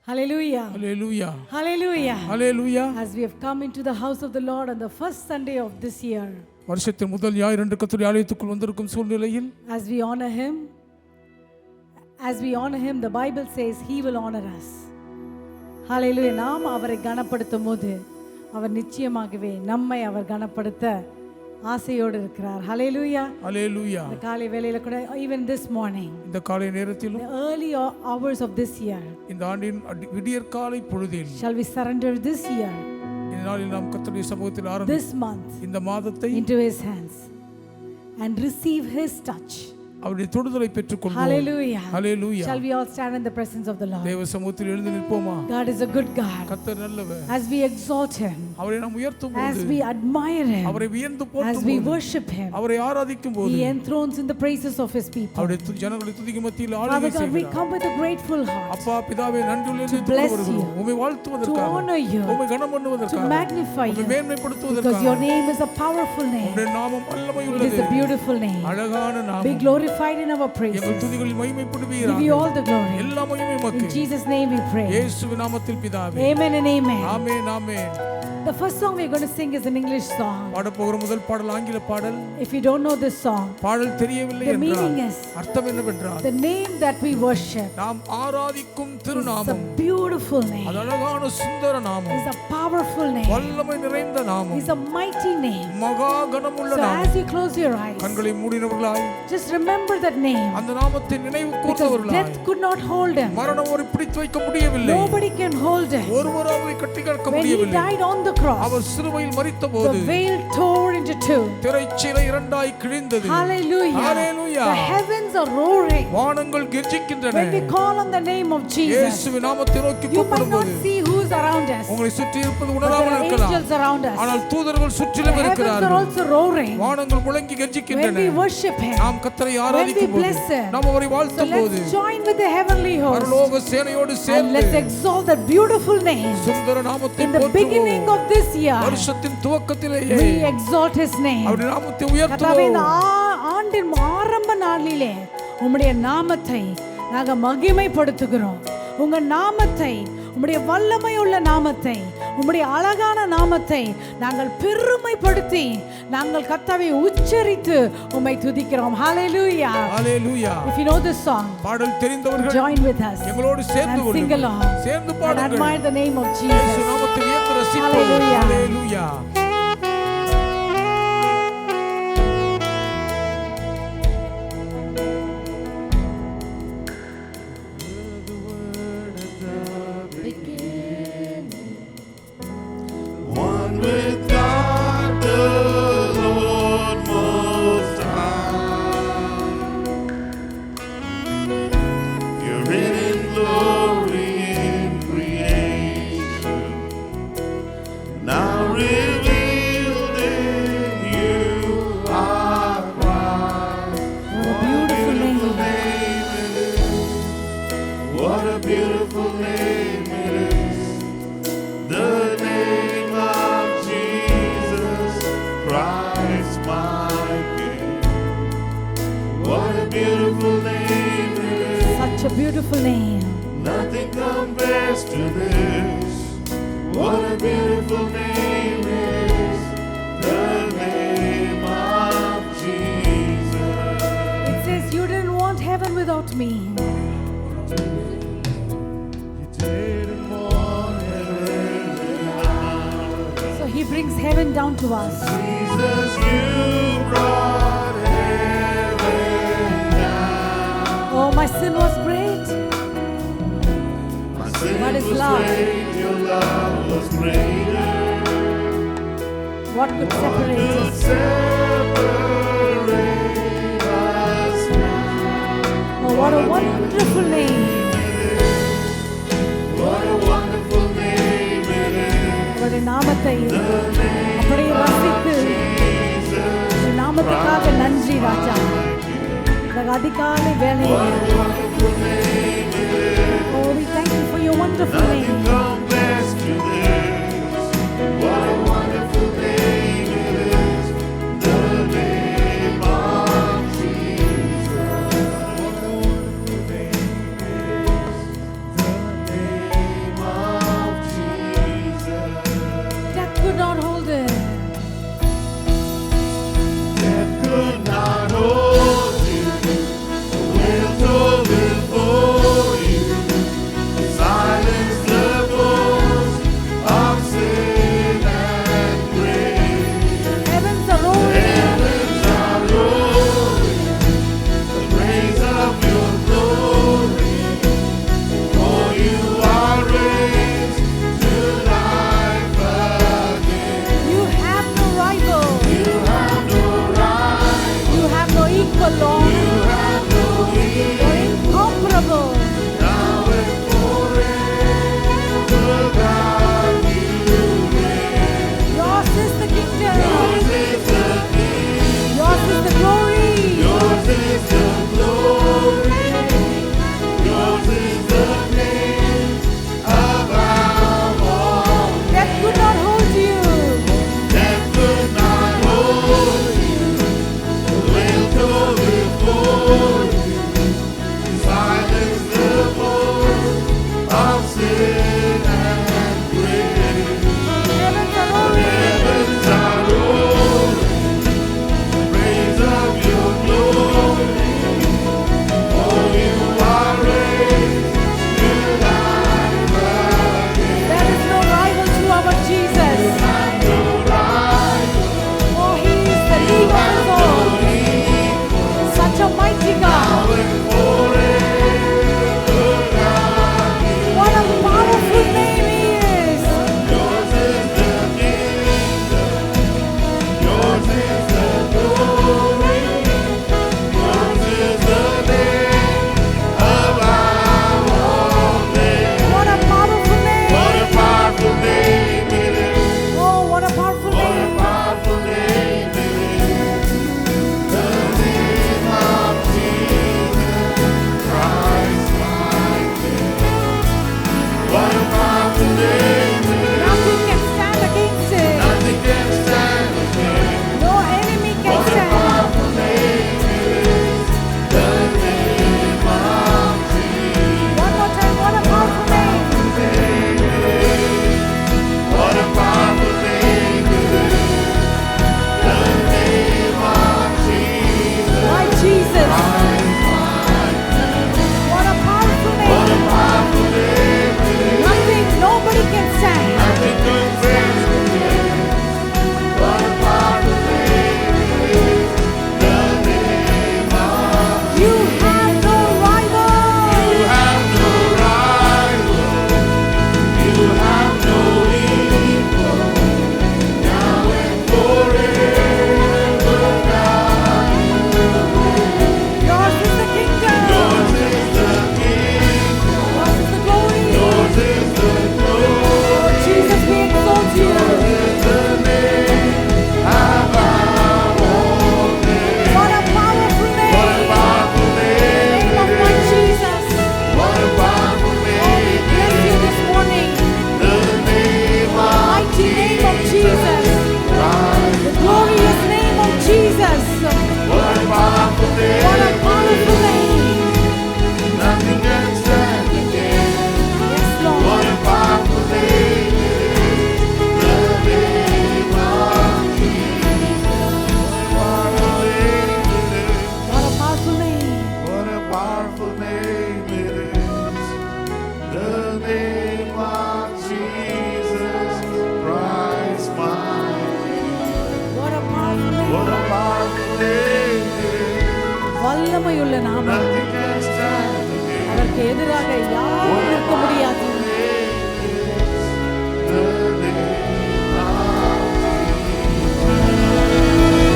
Hallelujah. Hallelujah. Hallelujah. Hallelujah. As we have come into the house of the Lord on the first Sunday of this year, வருஷத்தின் முதல் ஞாயிறு என்று கர்த்தருடைய ஆலயத்துக்குள் வந்திருக்கும் சூழ்நிலையில் as we honor him, the Bible says he will honor us. Hallelujah. நாம் அவரை கனப்படுத்தும் போது அவர் நிச்சயமாகவே நம்மை அவர் கனப்படுத்த ஆசையோடு இருக்கிறார். Hallelujah. Hallelujah. இந்த காலை வேளையில கூட even this morning, இந்த காலை நேரத்திலும் the early hours of this year, இந்த ஆண்டின் விடியற் காலை பொழுதில் shall we surrender this year, இந்த நாளில் நாம் கர்த்தருடைய சமூகத்தில் this month, இந்த மாதத்தை into his hands and receive his touch. அவருடைய தொடுதலை பெற்றுக்கொள்வோம். Hallelujah. Hallelujah. Shall we all stand in the presence of the Lord? தேவ சமூகத்தில் எழுந்து நிற்போமா? God is a good God. கர்த்தர் நல்லவர். As we exalt him, அவரை நாம் உயர்த்தும் as போது, we admire him, அவரை வியந்து as போற்றும் we போது, worship him, அவரை ஆராதிக்கும் போது, he enthrones in the praises of his people. அவருடைய ஜனங்களை துதிக்கும் மத்தியில் Father ஆளுகை God, we செய்கிறார். come with a grateful heart அப்பா பிதாவே நன்றியுள்ளே bless வருகிறோம். you, உம்மை to வாழ்த்துவதற்காக, honor you, உம்மை கனம் to பண்ணுவதற்காக, magnify உம்மை you, because மேன்மைப்படுத்துவதற்காக. your name is a powerful name. உம்முடைய நாமம் வல்லமை It is உள்ளது. a beautiful name. அழகான Be நாமம். glorified in our praises. எங்கள் துதிகளில் Give you மகிமைப்படுவீராக. all the glory. எல்லா மகிமை In உமக்கு. Jesus' name we pray. இயேசுவின் நாமத்தில் பிதாவே. Amen and amen. Amen amen. The first song we're going to sing is an English song. பாடப்போகிற முதல் பாடல் ஆங்கில பாடல். If you don't know this song, பாடல் தெரியவில்லை the என்றால் meaning is, அர்த்தம் என்னவென்றால் the name that we worship நாம் ஆராதிக்கும் is a திருநாமம் beautiful அது name, அழகான சுந்தர நாமம், is a powerful name, வல்லமை நிறைந்த நாமம், is a mighty name. மகா கனமுள்ள So நாமம். as you close your eyes, கண்களை மூடினவர்களாய் just remember that name, அந்த நாமத்தை நினைவு because கூர்ந்தவர்களாய் death could not hold him. மரணம் அவரை பிடித்து வைக்க முடியவில்லை. Nobody can hold him. ஒருவர் அவரை கட்டி காக்க When he முடியவில்லை. died on the cross, அவர் சிலுவையில் மரித்த the போது veil tore into two. திரைச்சீலை இரண்டாய் கிழிந்தது. Hallelujah. Hallelujah. The heavens are roaring. வானங்கள் கெர்ச்சிக்கின்றன. When we call on the name of Jesus, இயேசுவின் நாமத்தை நோக்கி you might not கூப்பிடும்போது see who's around us, உங்களை சுற்றி இருப்பது but உணராமல் there are இருக்கலாம். angels around us. ஆனால் தூதர்கள் The சுற்றிலும் heavens are இருக்கிறார்கள். also roaring. வானங்கள் முழங்கி When கெர்ச்சிக்கின்றன. we worship him, நாம் கர்த்தரை when we ஆராதிக்கும் போது, bless him, நாம் அவரை so வாழ்த்தும் போது, let's join with the heavenly host பரலோக சேனையோடு and சேர்ந்து let's exalt that beautiful name. சுந்தர நாமத்தை In the beginning போற்றுவோம். of this year, வருஷத்தின் துவக்கத்திலேயே we exalt his name. அவருடைய நாமத்தை கர்த்தாவே, இந்த உயர்த்துவோம். ஆண்டின் ஆரம்ப நாளிலே உம்முடைய நாமத்தை நாங்க மகிமைப்படுத்துகிறோம். உங்க நாமத்தை, உம்முடைய வல்லமை உள்ள நாமத்தை, உம்முடைய அழகான நாமத்தை நாங்கள் பெருமைப்படுத்தி நாங்கள் கர்த்தாவை உச்சரித்து உம்மை துதிக்கிறோம். Hallelujah. Hallelujah. If you know this song, பாடல் தெரிந்தவர்கள் join with us எங்களோடு சேர்ந்து and sing கொள்ளுங்கள். along சேர்ந்து and பாடுங்கள். admire the name of இயேசு Jesus. நாமத்தை வியந்து ரசிப்போம். Hallelujah. Hallelujah. One with God, the Lord Most High. You're in glory in creation, now revealed in you are Christ. What a beautiful name. What a beautiful name it is. The name of Jesus Christ, my King. What a beautiful name it is. Such a beautiful name. Nothing compares to this. What a beautiful name it is. The name of Jesus. It says you didn't want heaven without me. So he brings heaven down to us. Jesus, you brought heaven down. Oh, my sin was great. My sin But His was love. great, your love was greater. What could separate Could us? separate us now? Oh, what a wonderful name. What a wonderful name it is. அவருடைய நாமத்தை அப்படியே ரசித்து இந்த நாமத்துக்காக நன்றி ராஜா. இந்த அதிகாலை வேளையில் Wonderful name it is. Oh, we thank you for your wonderful Nothing name. compares to this. What a wonderful name it is. The name of Jesus. What a wonderful name it is. The name நாமம். Nothing can stand against அதற்கு எதிராக யாரும் இருக்க முடியாது. the name of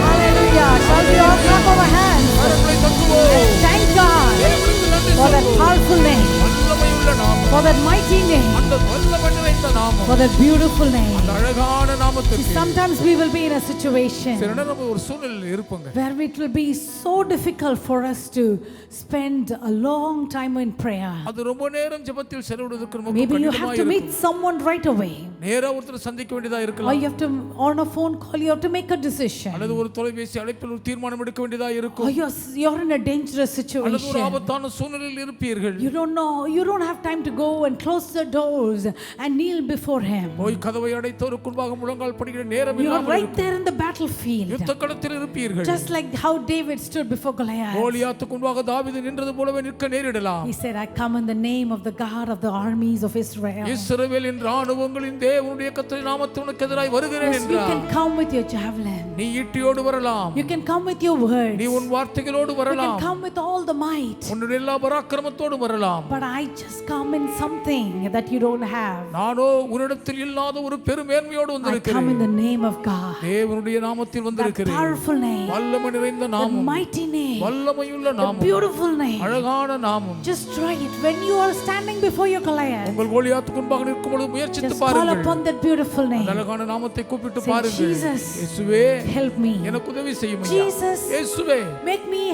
Hallelujah. Shall we all clap our hands கரங்களை தட்டுவோம். and thank God தேவனுக்கு நன்றி for that சொல்வோம். powerful name, வல்லமையுள்ள நாமம், for that mighty name, அந்த வல்லமை நிறைந்த நாமம், for that beautiful name. அந்த அழகான நாமத்துக்கு Sometimes we will be in a situation சில நேரம் நம்ம ஒரு சூழ்நிலையில் இருப்போங்க. where it will be so difficult for us to spend a long time in prayer. அது ரொம்ப நேரம் ஜெபத்தில் செலவிடுவதற்கு நமக்கு Maybe you கடினமா have to meet இருக்கும். someone right away, நேரா ஒருத்தர் சந்திக்க வேண்டியதா or இருக்கலாம். you have to on a phone call you have to make a decision, அல்லது ஒரு தொலைபேசி அழைப்பில் ஒரு தீர்மானம் எடுக்க வேண்டியதா or இருக்கும். you're in a dangerous அல்லது ஒரு situation. ஆபத்தான சூழ்நிலையில் இருப்பீர்கள். You don't know, you don't have time to go and close the doors and kneel before him. போய் கதவை அடைத்தவருக்கு முன்பாக முழங்கால் படிக்கிற நேரம் You are இல்லாமல் right இருக்கும். there in the battlefield, யுத்த களத்தில் இருப்பீர்கள். just like how David stood before Goliath. கோலியாத்துக்கு முன்பாக தாவீது நின்றது போலவே நிற்க நேரிடலாம். He said, I come in the name of the God of the armies of Israel. இஸ்ரவேலின் ராணுவங்களின் தேவனுடைய கர்த்தரின் நாமத்தில் உனக்கு எதிராய் வருகிறேன் Yes, you என்றார். can come with your javelin. நீ ஈட்டியோடு வரலாம். You can come with your words. நீ உன் வார்த்தைகளோடு You can வரலாம். come with all the might. உன்னுடைய எல்லா பராக்கிரமத்தோடு வரலாம். But I just come in something that you don't have. நானோ உன்னிடத்தில் இல்லாத ஒரு பெருமேன்மையோடு I come வந்திருக்கிறேன். in the name of God. தேவனுடைய நாமத்தில் That வந்திருக்கிறேன். powerful name. வல்லமை நிறைந்த The நாமம், mighty name. வல்லமையுள்ள The நாமம், beautiful name. அழகான நாமம். Just try it. When you are standing before your Goliath, உங்கள் கோலியாத்துக்கு முன்பாக நிற்கும் பொழுது முயற்சித்து just call பாருங்கள். upon that beautiful அந்த name. அழகான நாமத்தை கூப்பிட்டு Say, பாருங்கள். Jesus, இயேசுவே help me. எனக்கு உதவி செய்யும் ஐயா. Jesus, இயேசுவே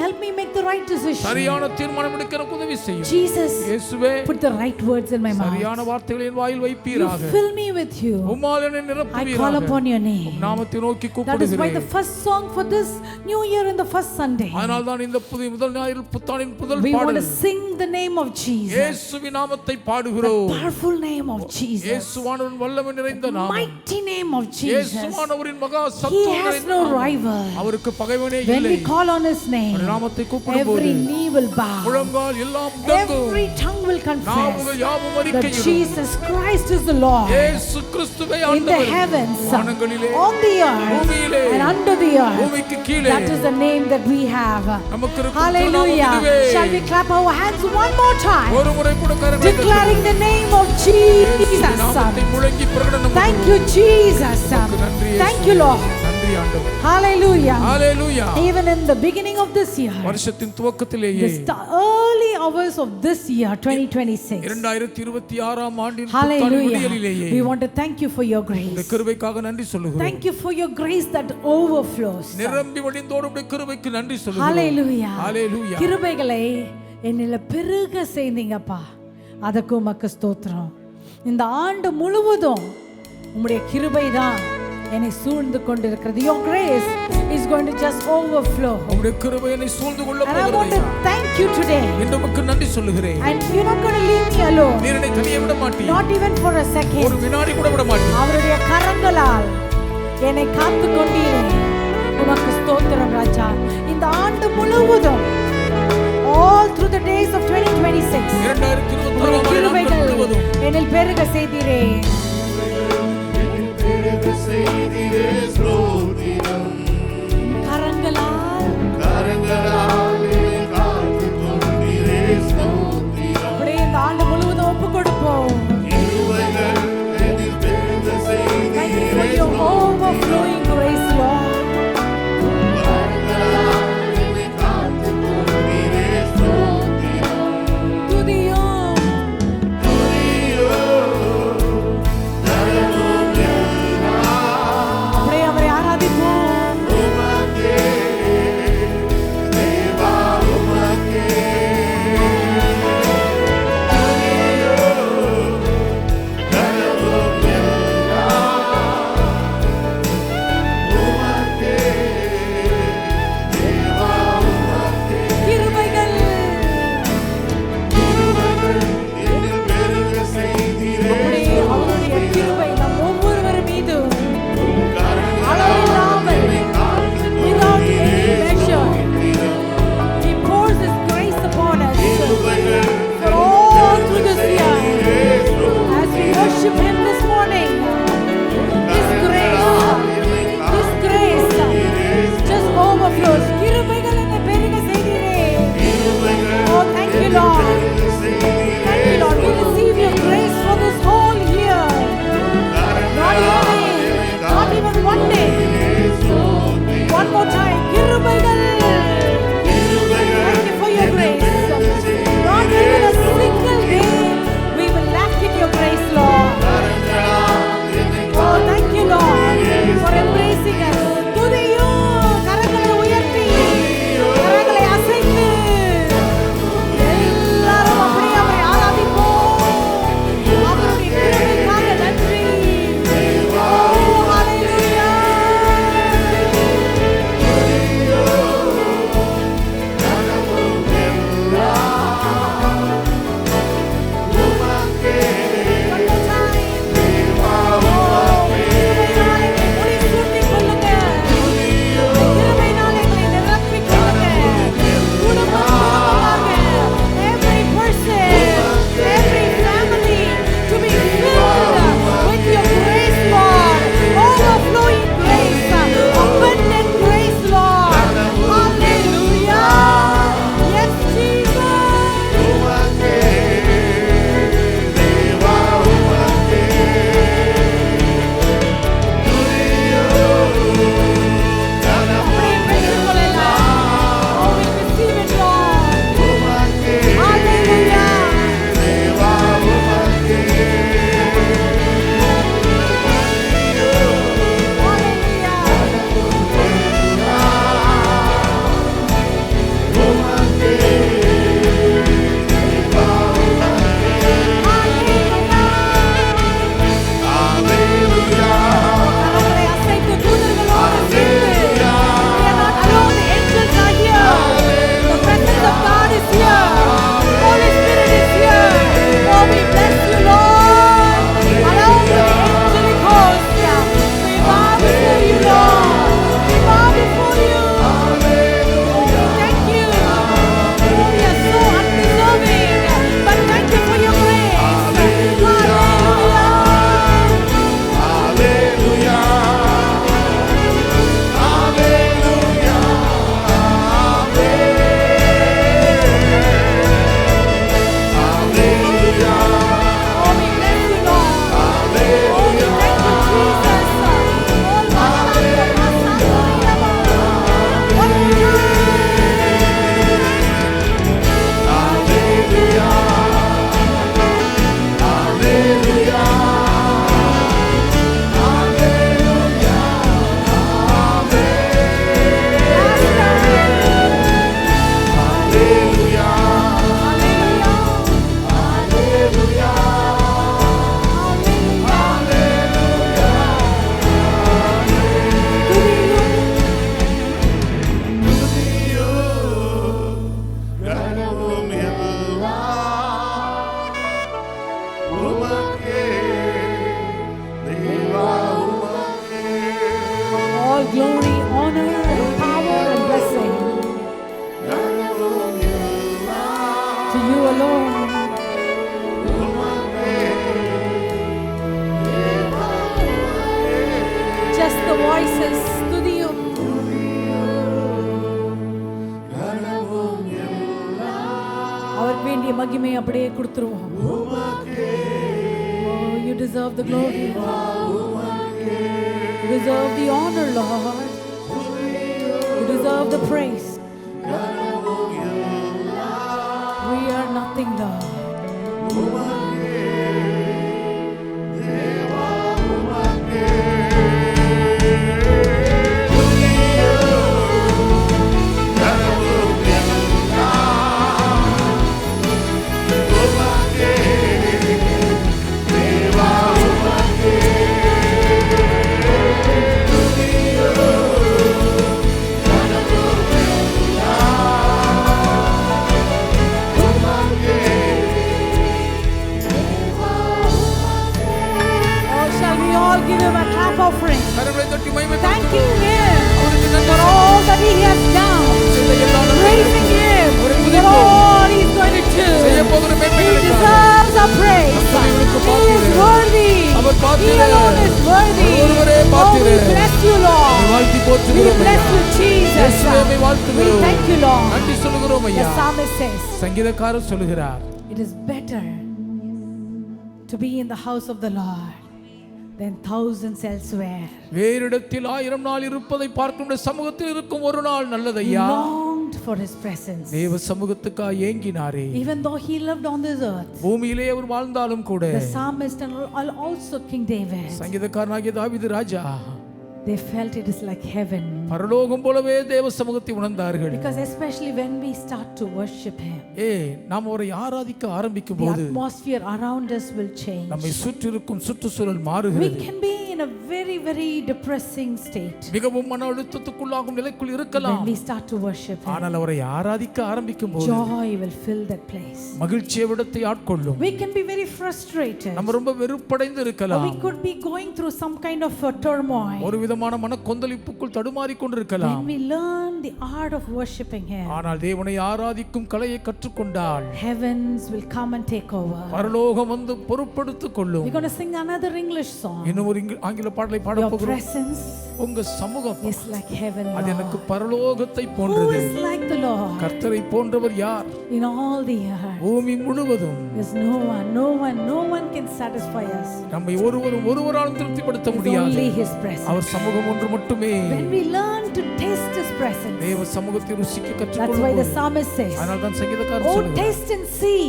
help me make the right decision. சரியான தீர்மானம் எடுக்க எனக்கு உதவி செய்யும். Jesus, இயேசுவே put the right words in my mouth. சரியான வார்த்தைகளை என் வாயில் You வைப்பீராக. fill me with you. உம்மால் என்னை I call நிரப்புவீராக. upon your name. நாமத்தை நோக்கி That is why the கூப்பிடுகிறேன். first song for this new year in the first Sunday, அதனால் தான் இந்த முதல் ஞாயிறு புத்தாண்டின் முதல் we want to பாடல் sing the name of Jesus. இயேசுவின் நாமத்தை The பாடுகிறோம். powerful name of Jesus. இயேசுவானவரின் வல்லமை நிறைந்த நாமம். Mighty name of Jesus. இயேசுவானவரின் மகா He சத்துவம் has நிறைந்த no நாமம். rival. அவருக்கு பகைவனே When இல்லை. we call on His name, அவருடைய நாமத்தை கூப்பிடும்போது every knee will bow. முழங்கால் எல்லாம் முடங்கும். Every tongue will confess நாவுகள் யாவும் that அறிக்கையிடும். Jesus Christ is the Lord. இயேசு கிறிஸ்துவே In the ஆண்டவர். heavens, வானங்களிலே, on the earth, பூமியிலே, and under the earth. பூமிக்கு கீழே That is the name that we have. நமக்கு இருக்கும் Hallelujah. நாமம் இதுவே. Shall we clap our hands one more time, ஒரு முறை கூட கரங்களை declaring the name of இயேசுவின் Jesus? நாமத்தை முழங்கி பிரகடனம் Thank you, Jesus. உமக்கு நன்றி இயேசுவே. Thank you, Lord. நன்றி ஆண்டவர். Hallelujah. Hallelujah. Even in the beginning of this year, வருஷத்தின் துவக்கத்திலேயே the early hours of this year, 2026. 2026ஆம் ஆண்டின் புத்தாண்டு Hallelujah. விடியலிலேயே We want to thank you for your இந்த grace. கிருபைக்காக நன்றி சொல்லுகிறோம். Thank you for your grace that overflows. நிரம்பி வழிந்தோடும் உம்முடைய கிருபைக்கு நன்றி சொல்லுகிறோம். Hallelujah. ஹalleluya. கிருபைகளை என்னில பெருக செய்தீங்கப்பா, அதற்கு உமக்கு ஸ்தோத்திரம். இந்த ஆண்டு முழுவதும் உம்முடைய கிருபை தான் என்னை சூழ்ந்து கொண்டிருக்கிறது. Your grace is going to just overflow. உம்முடைய கிருபை என்னை சூழ்ந்து கொள்ள And I want போகிறது. to thank you today. இன்று உமக்கு நன்றி சொல்லுகிறேன். And you're not going to leave me alone. நீர் என்னை தனியே விட மாட்டீர். Not even for a ஒரு second. வினாடி கூட விட மாட்டீர். அவருடைய கரங்களால் என்னை காத்து கொண்டீரே, உமக்கு ஸ்தோத்திரம் ராஜா. இந்த ஆண்டு முழுவதும், all through the days of 2026, 2026ஆம் ஆண்டு கிருபைகள் முழுவதும் என்னில் பெருக செய்தீரே. பெருக செய்திரே ஸ்தோத்திரம். கரங்களால் கரங்களால் என்னை காத்துக் கொண்டீரே ஸ்தோத்திரம். அப்படியே இந்த ஆண்டு முழுவதும் ஒப்பு கொடுப்போம். கிருபைகள் என்னில் பெருக Thank you for செய்திரே your ஸ்தோத்திரம். overflowing grace, Lord. கரங்களால் என்னை காத்துக் கொண்டீரே ஸ்தோத்திரம். துதியோம். துதியோ கொடுத்துருவோம். Oh, you deserve the glory, you deserve the honor, Lord, you deserve the praise. We are nothing, Lord. Give him a clap offering. Thanking him for all that he has done. Praising him for all he's going to do. He deserves our praise. He is worthy. He alone is worthy. Oh, we bless you, Lord. We bless you, Jesus. We thank you, Lord. The psalmist says, சங்கீதக்காரர் சொல்லுகிறார், it is better to be in the house of the Lord than thousands elsewhere. வேறிடத்தில் 1000 நாள் இருப்பதை பார்க்கும் சமூகத்தில் இருக்கும் ஒரு நாள் நல்லதையா. Longed for his presence. தேவ சமூகத்துக்காக ஏங்கினாரே. Even though he lived on this earth. பூமியிலே அவர் வாழ்ந்தாலும் கூட. The psalmist and also King David. சங்கீதக்காரனாகிய தாவீது ராஜா, they felt it is like heaven. பரலோகம் போலவே தேவ சமூகத்தை உணர்ந்தார்கள். Because especially when we start to worship him. நாம் அவரை ஆராதிக்க ஆரம்பிக்கும் போது the atmosphere around us will change. நம்மை சுற்றி இருக்கும் சுற்றுச்சூழல் மாறுகிறது. We can be in a very very depressing state. மிகவும் மன அழுத்தத்துக்குள்ளாகும் நிலைக்குள் இருக்கலாம். When we start to worship him. ஆனால் அவரை ஆராதிக்க ஆரம்பிக்கும் போது joy will fill that place. மகிழ்ச்சி விடத்தை ஆட்கொள்ளும். We can be very frustrated. நம்ம ரொம்ப வெறுப்படைந்து இருக்கலாம். We could be going through some kind of a turmoil. ஒரு விதமான மன கொந்தளிப்புக்குள் தடுமாறிக் கொண்டிருக்கலாம். When we learn the art of worshiping him. ஆனால் தேவனை ஆராதிக்கும் கலையை கற்றுக்கொண்டால் heavens will come and take over. பரலோகம் வந்து பொறுப்பெடுத்துக் கொள்ளும். We're going to sing another English song. இன்னும் ஒரு ஆங்கில பாடலை பாட போகிறோம். Your presence உங்க சமூகம் is like heaven. அது எனக்கு பரலோகத்தை போன்றது. Who is like the Lord? கர்த்தரை போன்றவர் யார்? In all the earth. பூமி முழுவதும் there's no one can satisfy us. நம்மை ஒருவராலும் திருப்திப்படுத்த முடியாது. Only his presence. அவர் சமூகம் ஒன்று மட்டுமே. When we learn to taste his presence. தேவ சமூகத்தை ருசிக்க கற்றுக்கொள்ளும். That's why the psalmist says. அதனால்தான் சங்கீதக்காரன் சொல்லுகிறார். Oh, taste and see.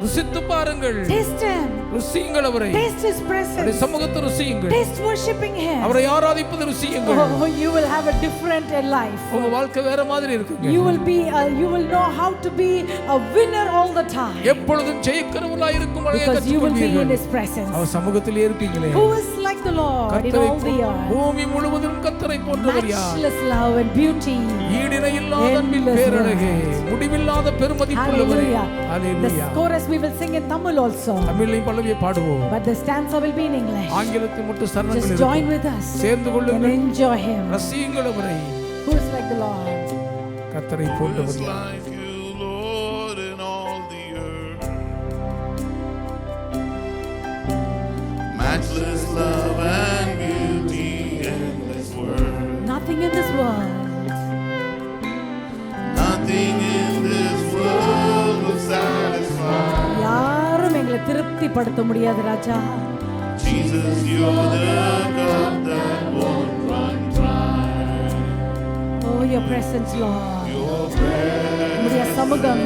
ருசித்து பாருங்கள். Taste him. ருசியுங்கள் அவரை. Taste his presence. அவருடைய சமூகத்தை ருசியுங்கள். Taste worshiping him. அவரை ஆராதிப்பது ருசியுங்கள். Oh, you will have a different life. உங்க வாழ்க்கை வேற மாதிரி இருக்குங்க. You will know how to be a winner all the time. எப்பொழுதும் ஜெயிக்கிறவராய் இருக்கும் வழியை Because you will be in கற்றுக்கொள்வீர்கள். his presence. அவர் சமூகத்திலே இருப்பீங்களே. Who is like the Lord in all the earth? பூமி முழுவதும் கர்த்தரை போன்றவர் யார்? Matchless love and beauty. ஈடிணை இல்லாத அன்பின் பேரழகே, முடிவில்லாத பெருமதிப்புள்ளவரே. Hallelujah. The chorus we will sing in Tamil also. தமிழில் பல்லவியை பாடுவோம். But the stanza will be in English. ஆங்கிலத்தில் மட்டும் சரணங்கள் Just join with us. சேர்ந்து கொள்ளுங்கள். And enjoy him. ரசியுங்கள் அவரை. Who is like the Lord? கர்த்தரை போன்றவர் யார்? like you, Lord, in all the earth. Matchless love and beauty in this world. Nothing in this world. Nothing in this world will satisfy. யாரும் எங்களை திருப்திப்படுத்த முடியாது ராஜா. Jesus, you're the God that won't run dry. Oh, your presence, Lord. Your presence உம்முடைய சமூகம்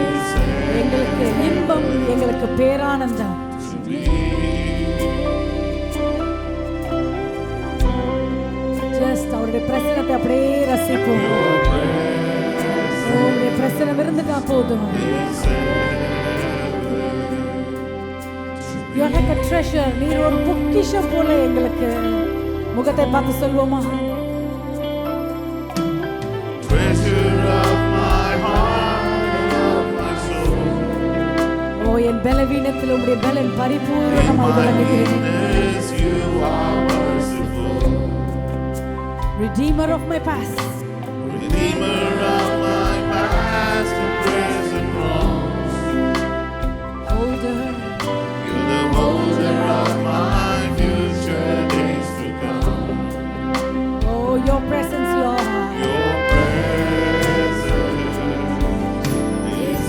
is எங்களுக்கு இன்பம், எங்களுக்கு பேரானந்தம். to be. Just அவருடைய பிரசன்னத்தை அப்படியே ரசிப்போம். உம்முடைய பிரசன்னம் இருந்துட்டா போதும். You are like a treasure. நீர் ஒரு பொக்கிஷம் போல எங்களுக்கு. முகத்தை பார்த்து சொல்வோமா? Treasure of my heart, of my soul. ஓ என் பலவீனத்தில் உம்முடைய பலன் பரிபூரணமாய் விளங்குகிறது. Weakness, you are merciful. Redeemer of my past. Redeemer of my past and present wrongs. Holder. You're the holder of my future days to come. Oh, your presence, Lord. Your presence is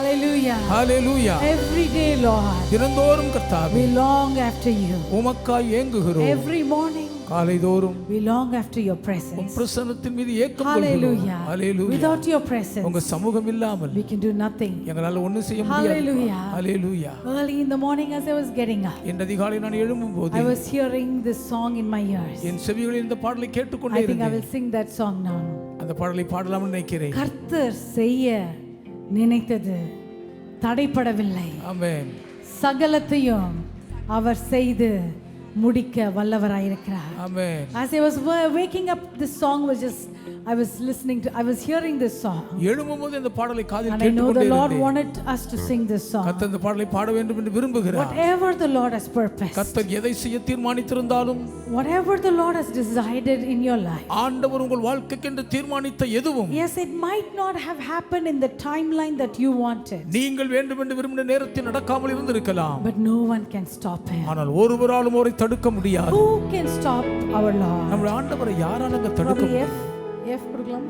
Hallelujah. Hallelujah. Every day, Lord, தினந்தோறும் கர்த்தாவே we long after you. உமக்காய் ஏங்குகிறோம். Every morning, காலைதோறும் we long after your um presence. பிரசன்னத்தின் மீது ஏக்கம் கொள்கிறோம். Hallelujah. Hallelujah. Without your உங்க presence, சமூகம் இல்லாமல் we can do nothing. எங்களால ஒண்ணும் செய்ய முடியாது. Hallelujah. Hallelujah. Early in the morning, as I was getting up, இந்த அதிகாலை நான் எழும்பும்போது I was hearing this song in my ears. என் செவிகளில் இந்த பாடலை கேட்டுக்கொண்டே I think I இருந்தேன். will sing that song now. அந்த பாடலை பாடலாம்னு நினைக்கிறேன். கர்த்தர் செய்ய நினைத்தது தடைப்படவில்லை, ஆமென். சகலத்தையும் அவர் செய்து முடிக்க வல்லவராயிருக்கிறார். ஆமென். As I was waking up, this song was just, I was hearing this song, எழும்பும்போது இந்த பாடலை காதில் and I know the கேட்டுக்கொண்டே Lord இருந்தேன். wanted us to sing this song. கர்த்தர் இந்த பாடலை பாட வேண்டும் என்று விரும்புகிறார். Whatever the Lord has purposed, கர்த்தர் எதை செய்ய தீர்மானித்திருந்தாலும், whatever the Lord has decided in your life, ஆண்டவர் உங்கள் வாழ்க்கைக்கு என்று தீர்மானித்த எதுவும் yes, it might not have happened in the timeline that you wanted, நீங்கள் வேண்டும் என்று விரும்பின நேரத்தில் நடக்காமல் இருந்திருக்கலாம். but no one can stop him. ஆனால் ஒருவராலும் அவரை தடுக்க முடியாது. Who can stop our Lord? நம்முடைய ஆண்டவரை யாராலும் தடுக்க Probably முடியாது. F கொடுக்கலாம்,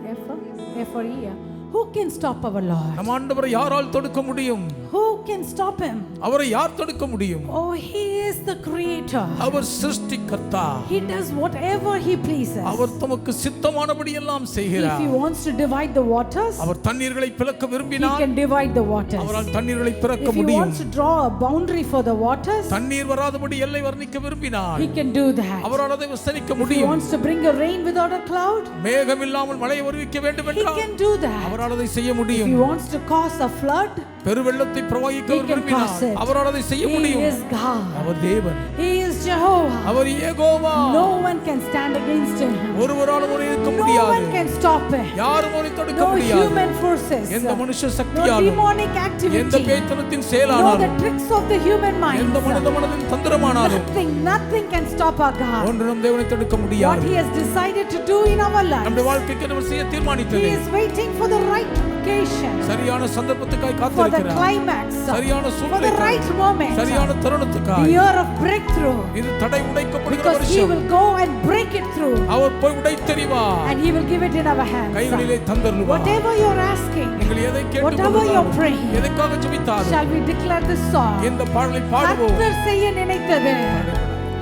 F or E. Who can stop our Lord? நம் ஆண்டவரை யாரால் தடுக்க முடியும்? Who can stop him? அவரை யார் தடுக்க முடியும்? Oh, he is the creator. Our சிருஷ்டிகர்த்தா. He does whatever he pleases. அவர் தமக்கு சித்தமானபடி எல்லாம் If செய்கிறார். he wants to divide the waters, our தண்ணீர்களை பிளக்க he விரும்பினார். can divide the waters. அவரால் தண்ணீர்களை பிளக்க If he முடியும். wants to draw a boundary for the waters, தண்ணீர் வராதபடி எல்லை வர்ணிக்க விரும்பினார். he can do that. அவரால் அதை வசனிக்க If he முடியும். wants to bring a rain without a cloud, மேகம் இல்லாமல் மழையை வருவிக்க வேண்டும் he என்றால் can do that. அவரால் அதை செய்ய If முடியும். he wants to cause a flood, பெருவெள்ளத்தை பிரவாகிக்க he can விரும்பினார். cause it. அவரால் அதை செய்ய he முடியும். is God. அவர் தேவன். He is Jehovah. Our Jehovah. No one can stand against him. ஒருவராலும் அவரை எதிர்க்க No முடியாது. one can stop him. யாரும் அவரை தடுக்க No முடியாது. human forces. எந்த மனுஷ No சக்தியாலும் demonic எந்த activity. பேய்த்தனத்தின் No the செயலானாலும் tricks of the human mind. எந்த மனிதனின் தந்திரமானாலும் Nothing can stop our God. ஒன்று நம் தேவனை தடுக்க What முடியாது. he has decided to do in our lives. நம்முடைய வாழ்க்கைக்கு அவர் செய்ய He தீர்மானித்தது is waiting for the right occasion, சரியான சந்தர்ப்பத்துக்காய் for the காத்திருக்கிறார். climax, சரியான for the சூழ்நிலைக்காய், right moment, சரியான the தருணத்துக்காய். year of breakthrough, இது தடை உடைக்கப்படுகிற because he வருஷம். will go and break it through, அவர் போய் உடைத்தெறிவார். and he will give it in our hands. கைகளிலே தந்தருளுவார். Whatever you're asking, நீங்கள் எதை whatever you're கேட்டுக்கொண்டாலும் praying, எதற்காக ஜெபித்தாலும் shall we declare this song? இந்த பாடலை பாடுவோம். கர்த்தர் செய்ய நினைத்தது,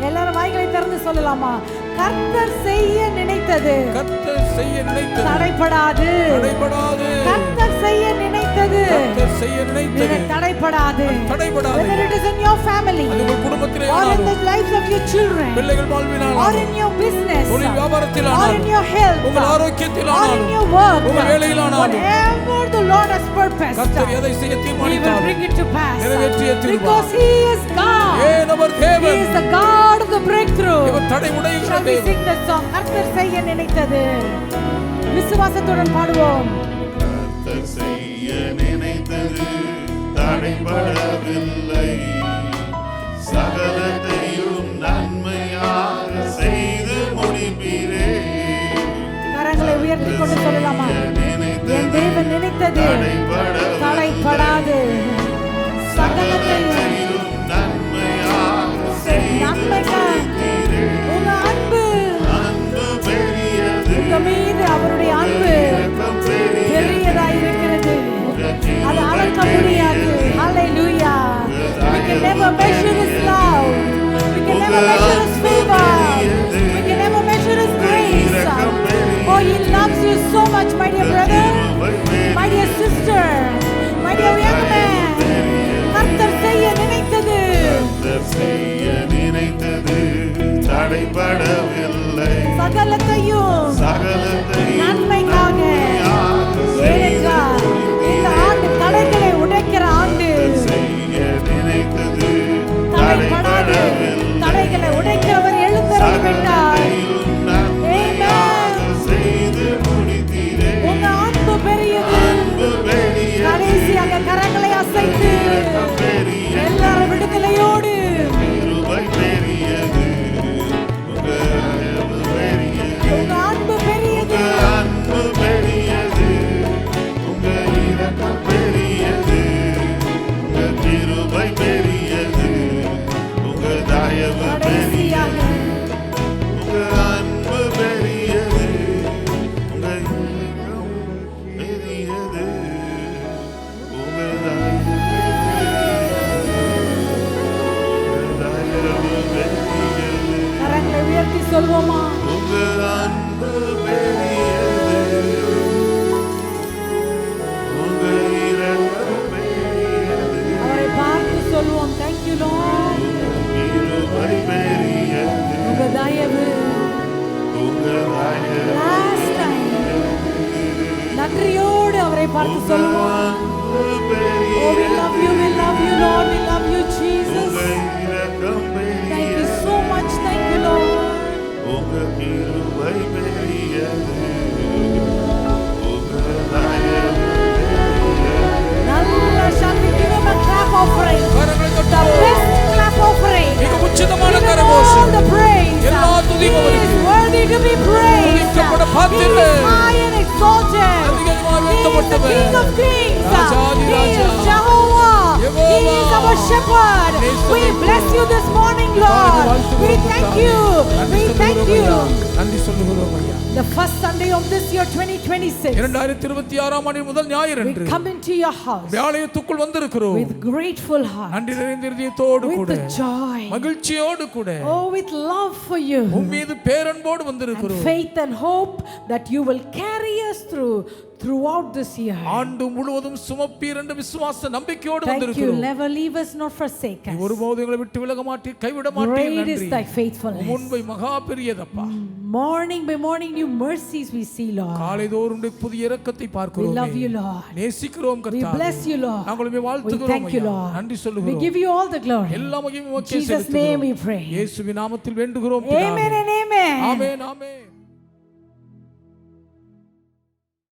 எல்லாரும் வாய்களை திறந்து சொல்லலாமா? கர்த்தர் செய்ய நினைத்தது கர்த்தர் செய்ய நினைத்தது தடைபடாது. தடைபடாது. கர்த்தர் செய்ய நினைத்தது கர்த்தர் செய்ய நினைத்தது தடைபடாது. தடைபடாது. Whether it is in your family, அது உங்கள் குடும்பத்திலே or in ஆனாலும், the lives of your children, பிள்ளைகள் or வாழ்வினாலும், in your business, தொழில் வியாபாரத்தில் or in ஆனாலும், your health, உங்கள் ஆரோக்கியத்தில் or in ஆனாலும், your work, உங்கள் வேலையில் ஆனாலும், whatever the Lord has purposed, கர்த்தர் எதை செய்ய He will தீர்மானித்தாலும் bring it to pass. நிறைவேற்றியே தீருவார். Because He is God. ஏன் அவர் He தேவன். is the God of the breakthrough. இவர் தடை உடைகிற Shall we தேவன். sing the song? கர்த்தர் செய்ய நினைத்தது. விசுவாசத்துடன் பாடுவோம். கர்த்தர் செய்ய நினைத்தது தடைபடவில்லை, சகலத்தையும் நன்மையாக செய்து முடிப்பீரே. கரங்களை உயர்த்தி கொண்டு சொல்லலாமா? என் தேவன் நினைத்தது தடைபடாது. சகலத்தையும் நன்மையாக செய்து நன்மைக்காக முடிப்பீரே. உங்க அன்பு, அன்பு பெரியது, உங்க மீது அவருடைய அன்பு இரக்கம் பெரியது, பெரியதாய் இருக்கிறது. அது அளக்க முடியாது. Hallelujah. We can never measure His love. We can never measure His favor. We can never measure His grace. Oh, He loves you so much, my dear brother, my dear sister. நன்றியோடு அவரை பார்த்து சொல்லுவோம். Oh, we love you, Lord, we love you, Jesus. Thank you so much, thank you, Lord. நல்ல சக்தி, give him a clap offering. கரங்களை The தட்டுவோம். best clap offering. மிக உச்சிதமான Give him கரகோஷம். all the praise. எல்லா துதியும் He is அவருக்கு. worthy to be praised. துதிக்கப்பட He பாத்திரர். is high and exalted. அதிகமாக He is the உயர்த்தப்பட்டவர். King of Kings. Rajathi He Raja. is Jehovah. Jehovah. He is our shepherd. We bless you this morning, Lord. We thank you. We thank you. நன்றி சொல்லுகிறோம் ஐயா. The first Sunday of this year 2026, 2026 ஆண்டு முதல் ஞாயிறு we அன்று come into your house ஆலயத்துக்குள் வந்திருக்கிறோம். with grateful heart, நன்றி நிறைந்த இதயத்தோடு with கூட the joy, மகிழ்ச்சியோடு கூட oh, with love for you, உன் மீது பேரன்போடு and வந்திருக்கிறோம். faith and hope that you will carry us throughout this year. ஆண்டு முழுவதும் சுமப்பீர் என்ற விசுவாச நம்பிக்கையோடு Thank you. வந்திருக்கிறோம். Never leave us nor forsake நீ us. ஒருபோதும் எங்களை விட்டு விலக மாட்டீர், கைவிட மாட்டீர். Great is நன்றி. thy faithfulness. முன்பை மகா பெரியதப்பா. Morning by morning, new mercies we see, Lord. காலைதோறும் உம்முடைய புதிய இரக்கத்தை We பார்க்கிறோம். love you, Lord. நேசிக்கிறோம் We கர்த்தாவே. bless you, Lord. நாங்கள் உம்மை We வாழ்த்துகிறோம் thank you, ஐயா. Lord. நன்றி We சொல்லுகிறோம். give you all the glory. எல்லா மகிமையும் In உமக்கே Jesus' name செலுத்துகிறோம். we pray. இயேசுவின் நாமத்தில் வேண்டுகிறோம் Amen பிதாவே. and amen. Amen amen.